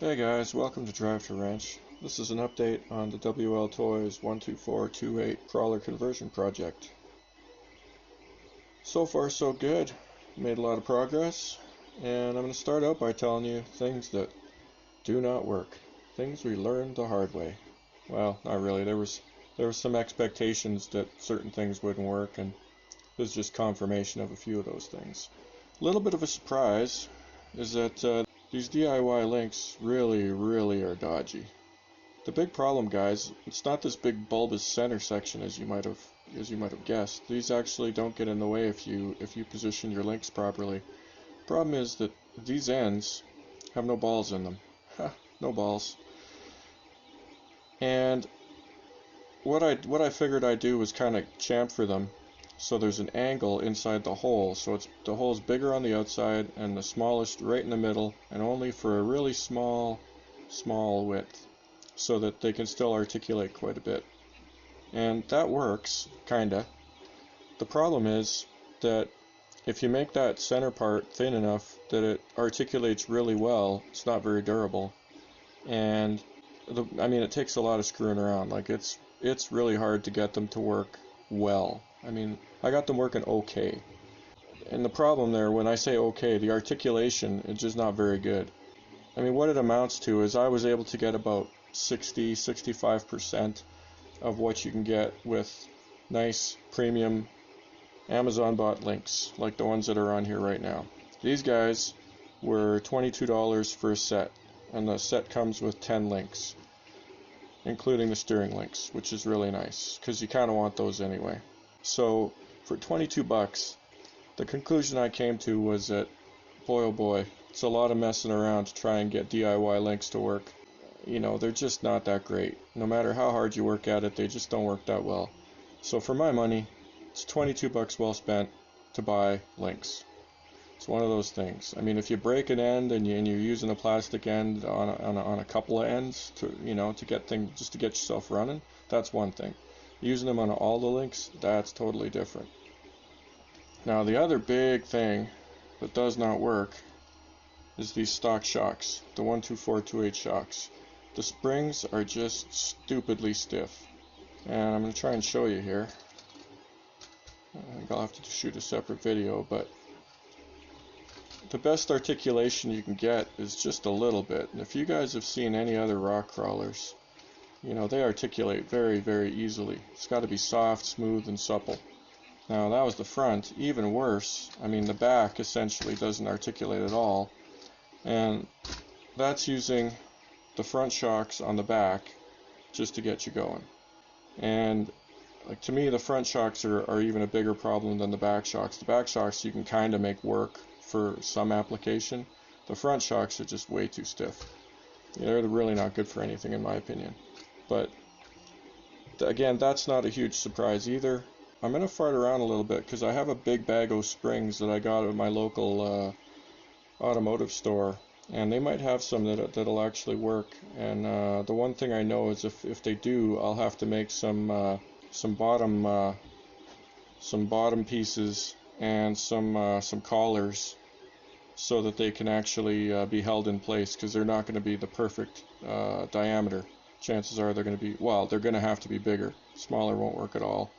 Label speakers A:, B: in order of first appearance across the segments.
A: Hey guys, welcome to Drive to Wrench. This is an update on the WL Toys 12428 crawler conversion project. So far so good. Made a lot of progress, and I'm going to start out by telling you things that do not work. Things we learned the hard way. Well, not really. There was some expectations that certain things wouldn't work, and this is just confirmation of a few of those things. A little bit of a surprise is that these DIY links really are dodgy. The big problem, guys, it's not this big bulbous center section as you might have guessed. These actually don't get in the way if you position your links properly. Problem is that these ends have no balls in them. No balls. And what I figured I'd do was kind of chamfer them so there's an angle inside the hole, so the hole's bigger on the outside and the smallest right in the middle, and only for a really small width, so that they can still articulate quite a bit. And that works, kinda. The problem is that if you make that center part thin enough that it articulates really well, it's not very durable. And it takes a lot of screwing around. Like it's really hard to get them to work well. I got them working okay. And the problem there, when I say okay, the articulation is just not very good. What it amounts to is I was able to get about 65% of what you can get with nice premium Amazon bought links, like the ones that are on here right now. These guys were $22 for a set, and the set comes with 10 links, including the steering links, which is really nice, because you kind of want those anyway. So for 22 bucks, the conclusion I came to was that, boy oh boy, it's a lot of messing around to try and get DIY links to work. They're just not that great. No matter how hard you work at it, they just don't work that well. So for my money, it's 22 bucks well spent to buy links. It's one of those things. If you break an end and you're using a plastic end on a couple of ends to get things, just to get yourself running, that's one thing. Using them on all the links, that's totally different. Now the other big thing that does not work is these stock shocks, the 12428 shocks. The springs are just stupidly stiff, and I'm going to try and show you here. I think I'll have to shoot a separate video, but the best articulation you can get is just a little bit. And if you guys have seen any other rock crawlers, they articulate very easily. It's got to be soft, smooth, and supple. Now that was the front. Even worse, the back essentially doesn't articulate at all, and that's using the front shocks on the back just to get you going. And to me, the front shocks are even a bigger problem than the back shocks. The back shocks you can kind of make work for some application. The front shocks are just way too stiff. They're really not good for anything, in my opinion. But again, that's not a huge surprise either. I'm going to fart around a little bit because I have a big bag of springs that I got at my local automotive store, and they might have some that'll actually work. And the one thing I know is if they do, I'll have to make some bottom pieces and some collars so that they can actually be held in place, because they're not going to be the perfect diameter. Chances are they're going to have to be bigger. Smaller won't work at all.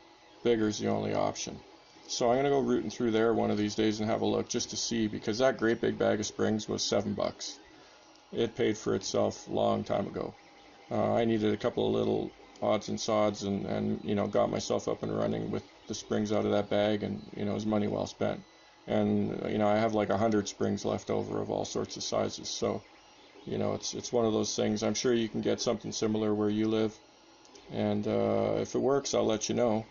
A: Bigger is the only option. So I'm going to go rooting through there one of these days and have a look just to see, because that great big bag of springs was $7. It paid for itself a long time ago. I needed a couple of little odds and sods and got myself up and running with the springs out of that bag, and it was money well spent. And I have like 100 springs left over of all sorts of sizes, so it's one of those things. I'm sure you can get something similar where you live, and if it works, I'll let you know.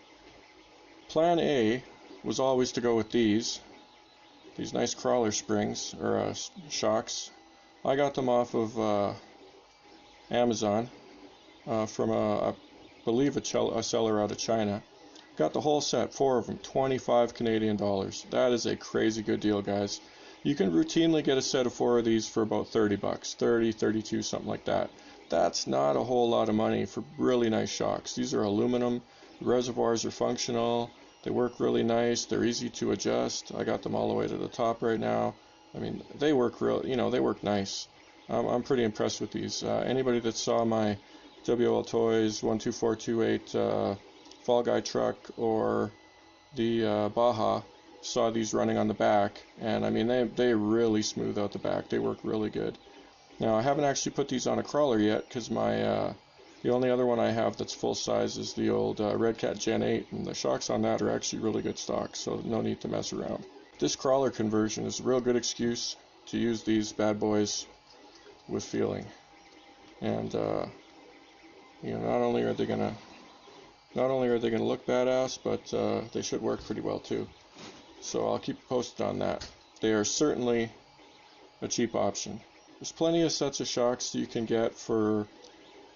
A: Plan A was always to go with these nice crawler springs, or shocks. I got them off of Amazon from I believe a seller out of China. Got the whole set, 4 of them, 25 Canadian dollars. That is a crazy good deal, guys. You can routinely get a set of 4 of these for about 30 bucks, 30, 32, something like that. That's not a whole lot of money for really nice shocks. These are aluminum. The reservoirs are functional. They work really nice. They're easy to adjust. I got them all the way to the top right now. They work they work nice. I'm pretty impressed with these. Anybody that saw my WL Toys 12428 Fall Guy truck or the Baja saw these running on the back, and I mean they really smooth out the back. They work really good. Now I haven't actually put these on a crawler yet because my the only other one I have that's full size is the old Red Cat Gen 8, and the shocks on that are actually really good stock, so no need to mess around. This crawler conversion is a real good excuse to use these bad boys with feeling, and you know, not only are they gonna look badass, but they should work pretty well too. So I'll keep you posted on that. They are certainly a cheap option. There's plenty of sets of shocks that you can get for,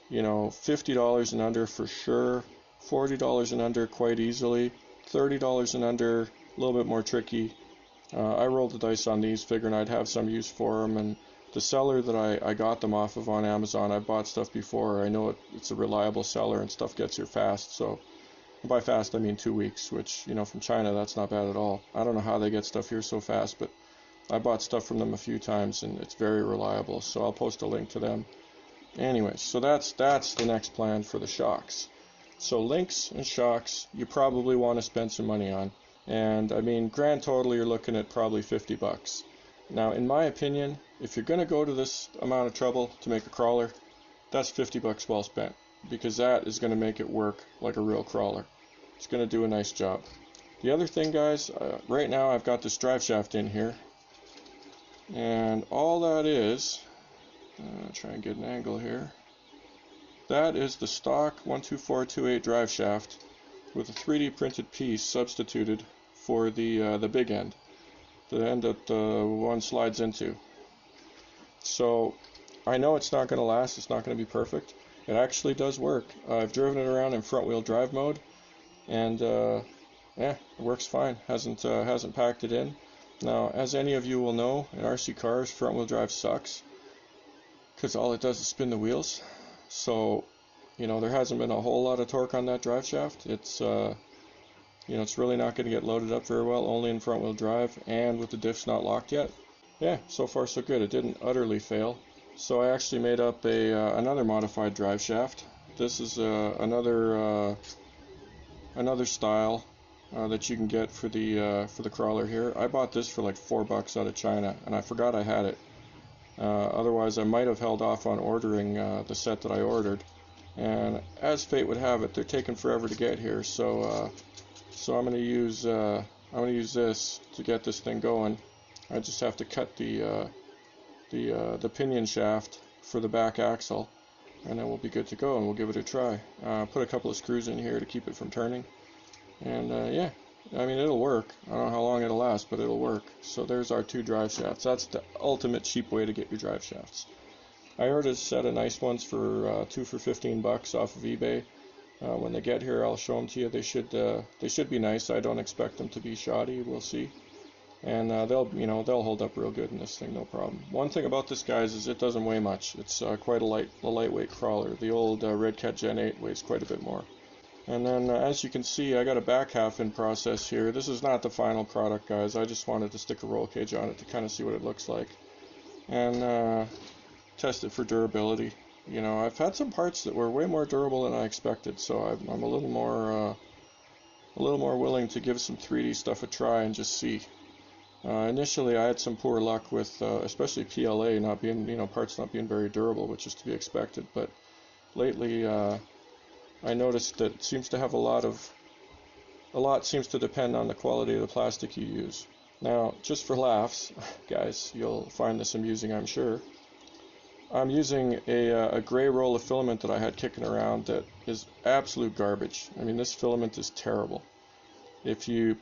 A: you know, $50 and under for sure, $40 and under quite easily, $30 and under a little bit more tricky. I rolled the dice on these, figuring I'd have some use for them, and the seller that I got them off of on Amazon, I've bought stuff before. I know it's a reliable seller and stuff gets here fast. So by fast I mean 2 weeks, which, you know, from China that's not bad at all. I don't know how they get stuff here so fast, but I bought stuff from them a few times and it's very reliable. So I'll post a link to them. Anyway, so that's the next plan for the shocks. So links and shocks you probably want to spend some money on. And I mean, grand total you're looking at probably $50. Now, in my opinion, if you're going to go to this amount of trouble to make a crawler, that's $50 well spent, because that is going to make it work like a real crawler. It's going to do a nice job. The other thing, guys, right now I've got this drive shaft in here, and all that is, try and get an angle here, that is the stock 12428 drive shaft with a 3D printed piece substituted for the big end, the end that one slides into. So I know it's not going to last, it's not going to be perfect. It actually does work. I've driven it around in front wheel drive mode, and yeah, it works fine. Hasn't packed it in. Now, as any of you will know, in RC cars, front wheel drive sucks because all it does is spin the wheels. So, you know, there hasn't been a whole lot of torque on that drive shaft. It's you know, it's really not going to get loaded up very well, only in front wheel drive and with the diffs not locked yet. Yeah, so far so good. It didn't utterly fail. So I actually made up another modified drive shaft. This is another style that you can get for the crawler here. I bought this for like $4 out of China, and I forgot I had it. Otherwise, I might have held off on ordering the set that I ordered. And as fate would have it, they're taking forever to get here. So I'm going to use this to get this thing going. I just have to cut the pinion shaft for the back axle, and then we'll be good to go, and we'll give it a try. Put a couple of screws in here to keep it from turning, and yeah, I mean, it'll work. I don't know how long it'll last, but it'll work. So there's our 2 drive shafts. That's the ultimate cheap way to get your drive shafts. I ordered a set of nice ones for 2 for $15 off of eBay. When they get here, I'll show them to you. They should be nice. I don't expect them to be shoddy. We'll see. And they'll hold up real good in this thing, no problem. One thing about this, guys, is it doesn't weigh much. It's quite a lightweight crawler. The old Red Cat Gen 8 weighs quite a bit more. And then, as you can see, I got a back half in process here. This is not the final product, guys. I just wanted to stick a roll cage on it to kind of see what it looks like, and test it for durability. You know, I've had some parts that were way more durable than I expected, so I'm a little more willing to give some 3D stuff a try and just see. Initially, I had some poor luck with, especially PLA not being, parts not being very durable, which is to be expected. But lately, I noticed that it seems to have a lot seems to depend on the quality of the plastic you use. Now, just for laughs, guys, you'll find this amusing, I'm sure. I'm using a gray roll of filament that I had kicking around that is absolute garbage. I mean, this filament is terrible. If you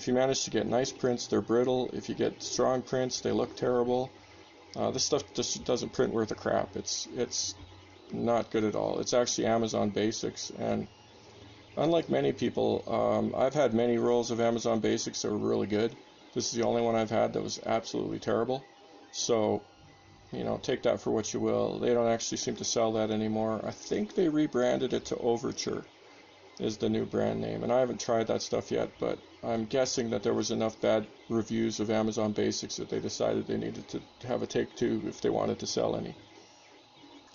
A: manage to get nice prints, they're brittle. If you get strong prints, they look terrible. This stuff just doesn't print worth a crap. It's not good at all. It's actually Amazon Basics, and unlike many people, I've had many rolls of Amazon Basics that were really good. This is the only one I've had that was absolutely terrible. So, take that for what you will. They don't actually seem to sell that anymore. I think they rebranded it to Overture. is the new brand name. And I haven't tried that stuff yet, but I'm guessing that there was enough bad reviews of Amazon Basics that they decided they needed to have a take two if they wanted to sell any.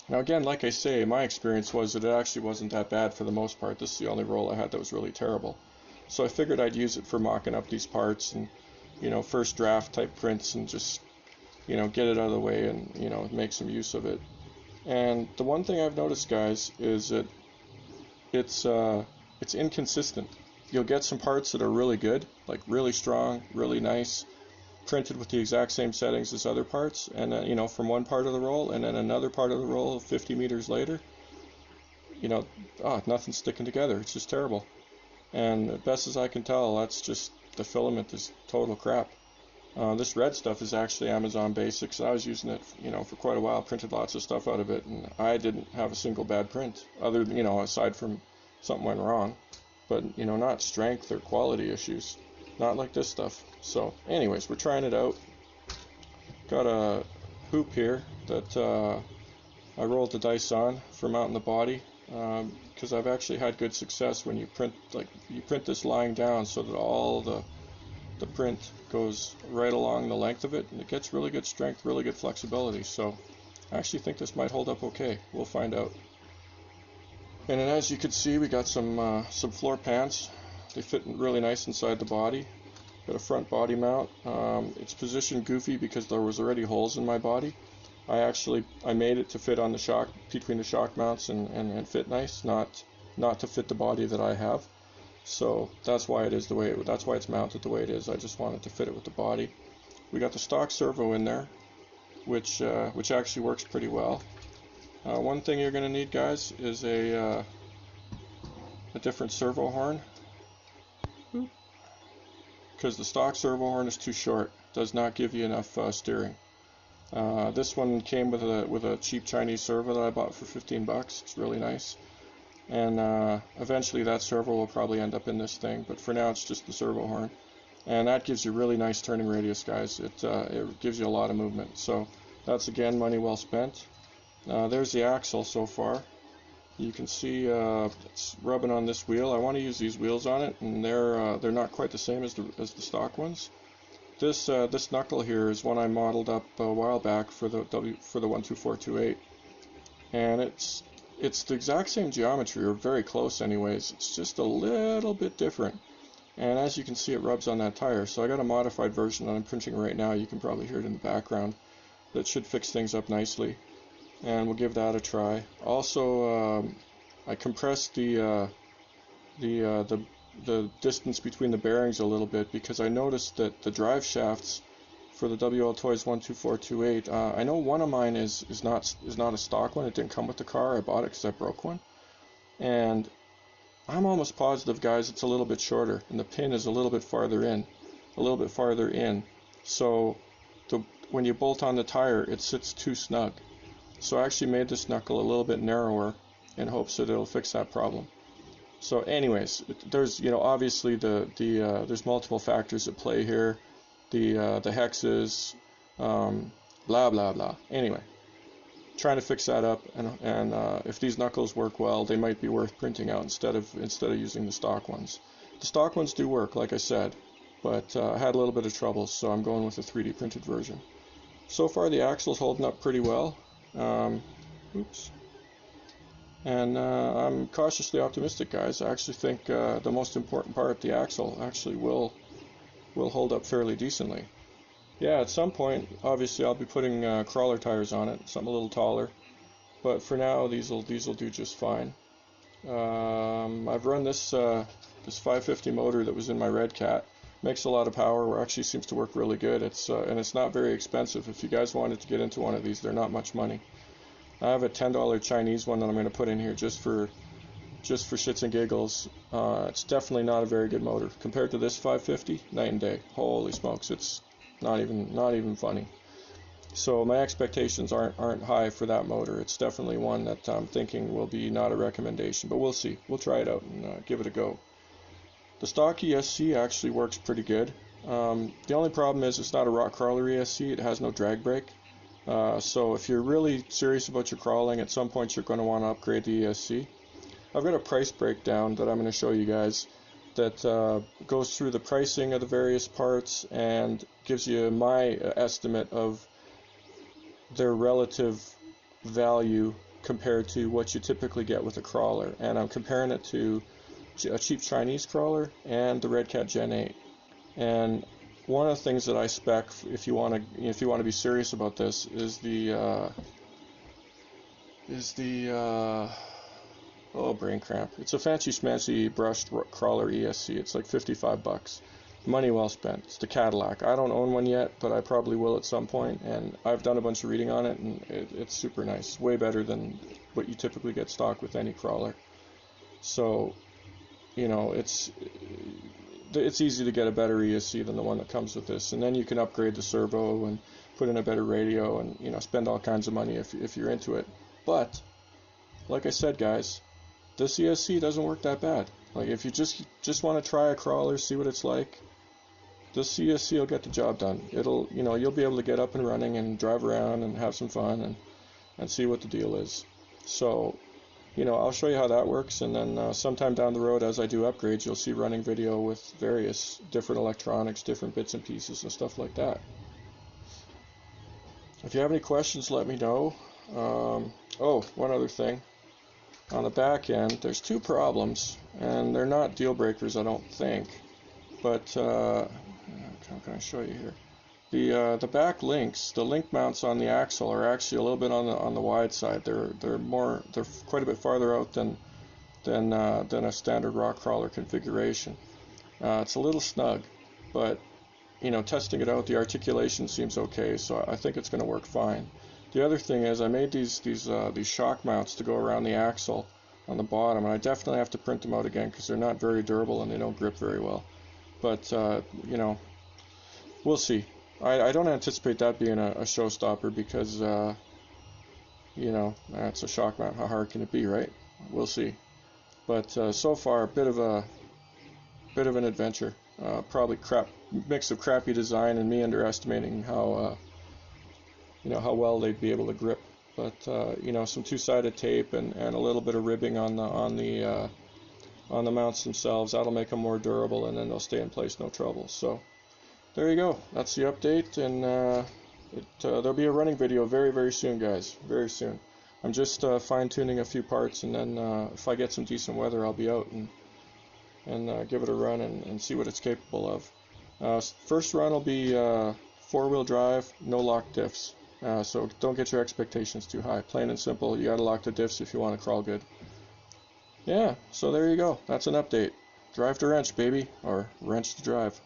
A: Now again, like I say, my experience was that it actually wasn't that bad for the most part. This is the only roll I had that was really terrible. So I figured I'd use it for mocking up these parts and, first draft type prints and just, get it out of the way and, make some use of it. And the one thing I've noticed, guys, is that it's inconsistent. You'll get some parts that are really good, like really strong, really nice, printed with the exact same settings as other parts, and then, from one part of the roll, and then another part of the roll 50 meters later, nothing's sticking together. It's just terrible. And as best as I can tell, that's just the filament is total crap. This red stuff is actually Amazon Basics. I was using it, for quite a while, printed lots of stuff out of it, and I didn't have a single bad print, other than, aside from something went wrong, but, not strength or quality issues, not like this stuff. So, anyways, we're trying it out. Got a hoop here that I rolled the dice on for mounting the body, because I've actually had good success when you print this lying down so that all the print goes right along the length of it, and it gets really good strength, really good flexibility. So I actually think this might hold up okay. We'll find out. And then, as you can see, we got some floor pants. They fit really nice inside the body. Got a front body mount. It's positioned goofy because there was already holes in my body. I made it to fit on the shock, between the shock mounts, and fit nice, not to fit the body that I have. So that's why it is the way that's why it's mounted the way it is. I just wanted to fit it with the body. We got the stock servo in there, which actually works pretty well. One thing you're going to need, guys, is a different servo horn, because the stock servo horn is too short. Does not give you enough steering. This one came with a cheap Chinese servo that I bought for 15 bucks. It's really nice. And eventually that servo will probably end up in this thing, but for now it's just the servo horn. And that gives you really nice turning radius, guys. It gives you a lot of movement. So that's, again, money well spent. There's the axle so far. You can see it's rubbing on this wheel. I want to use these wheels on it, and they're not quite the same as the stock ones. This knuckle here is one I modeled up a while back for the 12428, and it's the exact same geometry, or very close anyways. It's just a little bit different, and as you can see, it rubs on that tire. So I got a modified version that I'm printing right now. You can probably hear it in the background. That should fix things up nicely, and we'll give that a try. Also, I compressed the distance between the bearings a little bit, because I noticed that the drive shafts for the WL Toys 12428, I know one of mine is not a stock one. It didn't come with the car. I bought it because I broke one, and I'm almost positive, guys, it's a little bit shorter, and the pin is a little bit farther in. So when you bolt on the tire, it sits too snug. So I actually made this knuckle a little bit narrower in hopes that it'll fix that problem. So anyways, there's, obviously there's multiple factors at play here. The hexes, blah blah blah. Anyway, trying to fix that up, and if these knuckles work well, they might be worth printing out instead of using the stock ones. The stock ones do work, like I said, but I had a little bit of trouble, so I'm going with the 3D printed version. So far, the axle's holding up pretty well. And I'm cautiously optimistic, guys. I actually think the most important part, the axle, actually will hold up fairly decently. Yeah, at some point, obviously, I'll be putting crawler tires on it, something a little taller. But for now, these will do just fine. I've run this 550 motor that was in my Red Cat. Makes a lot of power. Actually, seems to work really good. And it's not very expensive. If you guys wanted to get into one of these, they're not much money. I have a $10 Chinese one that I'm going to put in here just for shits and giggles. It's definitely not a very good motor compared to this 550. Night and day. Holy smokes, it's not even funny. So my expectations aren't high for that motor. It's definitely one that I'm thinking will be not a recommendation, but we'll see. We'll try it out and give it a go. The stock ESC actually works pretty good. The only problem is it's not a rock crawler ESC. It has no drag brake. So if you're really serious about your crawling, at some point you're going to want to upgrade the ESC. I've got a price breakdown that I'm going to show you guys that goes through the pricing of the various parts and gives you my estimate of their relative value compared to what you typically get with a crawler. And I'm comparing it to a cheap Chinese crawler and the Red Cat Gen 8. And one of the things that I spec, if you want to be serious about this, is the oh, brain cramp. It's a fancy schmancy brushed crawler ESC. It's like $55. Money well spent. It's the Cadillac. I don't own one yet, but I probably will at some point, and I've done a bunch of reading on it, and it's super nice. Way better than what you typically get stock with any crawler. So, you know, it's easy to get a better ESC than the one that comes with this, and then you can upgrade the servo and put in a better radio, and you know, spend all kinds of money if you're into it. But like I said, guys, this ESC doesn't work that bad. Like, if you just want to try a crawler, see what it's like, this ESC will get the job done. It'll, you know, you'll be able to get up and running and drive around and have some fun and see what the deal is. So, you know, I'll show you how that works, and then sometime down the road, as I do upgrades, you'll see running video with various different electronics, different bits and pieces and stuff like that. If you have any questions, let me know. Oh, one other thing. On the back end, there's two problems, and they're not deal breakers, I don't think. But how can I show you here? The back links, the link mounts on the axle are actually a little bit on the wide side. They're quite a bit farther out than a standard rock crawler configuration. It's a little snug, but you know, testing it out, the articulation seems okay, so I think it's going to work fine. The other thing is, I made these shock mounts to go around the axle on the bottom, and I definitely have to print them out again because they're not very durable and they don't grip very well. But you know, we'll see. I don't anticipate that being a showstopper because you know, it's a shock mount. How hard can it be, right? We'll see. But so far, a bit of an adventure. Probably mix of crappy design and me underestimating how you know, how well they'd be able to grip. But you know, some two-sided tape and a little bit of ribbing on the mounts themselves, that'll make them more durable, and then they'll stay in place no trouble. So there you go. That's the update, and there'll be a running video very, very soon, guys. Very soon. I'm just fine-tuning a few parts, and then if I get some decent weather, I'll be out and give it a run and see what it's capable of. First run will be four-wheel drive, no lock diffs. So don't get your expectations too high. Plain and simple, you gotta lock the diffs if you want to crawl good. Yeah, so there you go. That's an update. Drive to wrench, baby. Or wrench to drive.